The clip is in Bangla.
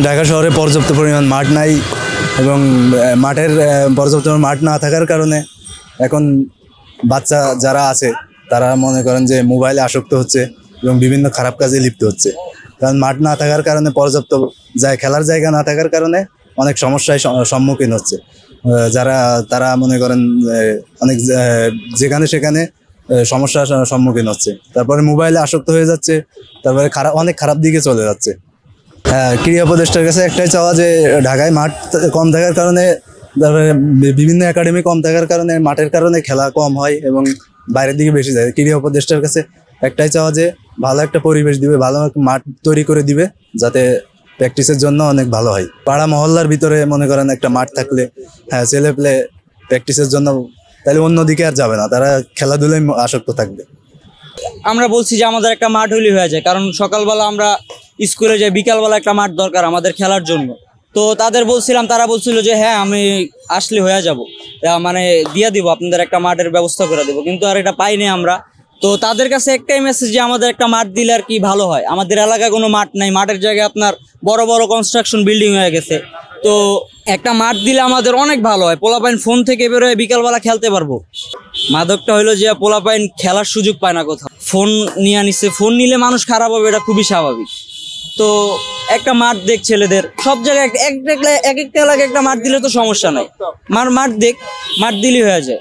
ঢাকা শহরে পর্যাপ্ত পরিমাণ মাঠ নাই এবং মাঠের পর্যাপ্ত মাঠ না থাকার কারণে এখন বাচ্চা যারা আছে তারা মনে করেন যে মোবাইলে আসক্ত হচ্ছে এবং বিভিন্ন খারাপ কাজে লিপ্ত হচ্ছে। কারণ মাঠ না থাকার কারণে পর্যাপ্ত খেলার জায়গা না থাকার কারণে অনেক সমস্যায় সম্মুখীন হচ্ছে তারা মনে করেন অনেক যেখানে সেখানে সমস্যার সম্মুখীন হচ্ছে। তারপরে মোবাইলে আসক্ত হয়ে যাচ্ছে, তারপরে অনেক খারাপ দিকে চলে যাচ্ছে। ক্রীড়া উপদেষ্টার কাছে একটাই চাওয়া যে ঢাকায় মাঠ কম থাকার কারণে, তারপরে বিভিন্ন একাডেমি কম থাকার কারণে মাঠের কারণে খেলা কম হয় এবং বাইরের দিকে বেশি যায়। ক্রীড়া উপদেষ্টার কাছে একটাই চাওয়া যে ভালো একটা পরিবেশ দিবে, ভালো মাঠ তৈরি করে দিবে যাতে প্র্যাকটিসের জন্য অনেক ভালো হয়। পাড়া মহল্লার ভিতরে মনে করেন একটা মাঠ থাকলে ছেলে পেলে প্র্যাকটিসের জন্য তাহলে অন্যদিকে আর যাবে না, তারা খেলাধুলায় আসক্ত থাকবে। আমরা বলছি যে আমাদের একটা মাঠ হইলে হয়ে যায়, কারণ সকালবেলা আমরা স্কুলে যাই, বিকালবেলা একটা মাঠ দরকার আমাদের খেলার জন্য। তো তাদের বলছিলাম, তারা বলছিল যে হ্যাঁ আমি আসলে হয়ে যাব, মানে দিয়ে দিব, আপনাদের একটা মাঠের ব্যবস্থা করে দেবো, কিন্তু আর এটা পাইনি আমরা। তো তাদের কাছে একটাই মেসেজ যে আমাদের একটা মাঠ দিলে আর কি ভালো হয়। আমাদের এলাকায় কোনো মাঠ নাই, মাঠের জায়গায় আপনার বড় বড় কনস্ট্রাকশন বিল্ডিং হয়ে গেছে। তো একটা মাঠ দিলে আমাদের অনেক ভালো হয়, পোলাপাইন ফোন থেকে বেরোয় বিকালবেলা খেলতে পারবো। মাদকটা হইলো যে পোলাপাইন খেলার সুযোগ পায় না কোথাও, ফোন নিয়ে নিচ্ছে, ফোন নিলে মানুষ খারাপ হবে, এটা খুবই স্বাভাবিক। তো একটা মাঠ দেখ ছেলেদের সব জায়গায় এক একটা এলাকায় একটা মাঠ দিলে তো সমস্যা নাই, মাঠ দিলেই হয়ে যায়।